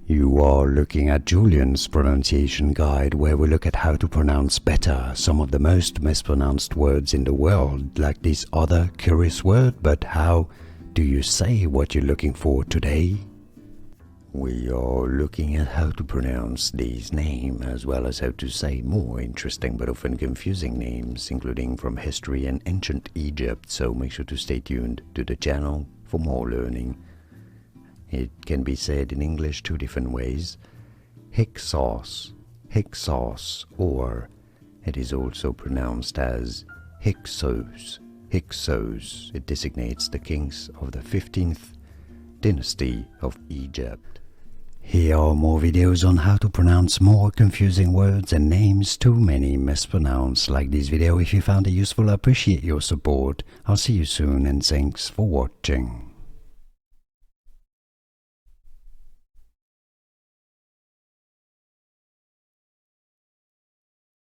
You are looking at Julian's pronunciation guide, where we look at how to pronounce better some of the most mispronounced words in the world, like this other curious word. But how do you say what you're looking for today? We are looking at how to pronounce these names, as well as how to say more interesting but often confusing names, including from history and ancient Egypt, so make sure to stay tuned to the channel for more learning. It can be said in English two different ways: Hyksos, Hyksos, or it is also pronounced as Hyksos, Hyksos. It designates the kings of the 15th dynasty of Egypt. Here are more videos on how to pronounce more confusing words and names too many mispronounced. Like this video if you found it useful. I appreciate your support. I'll see you soon and thanks for watching.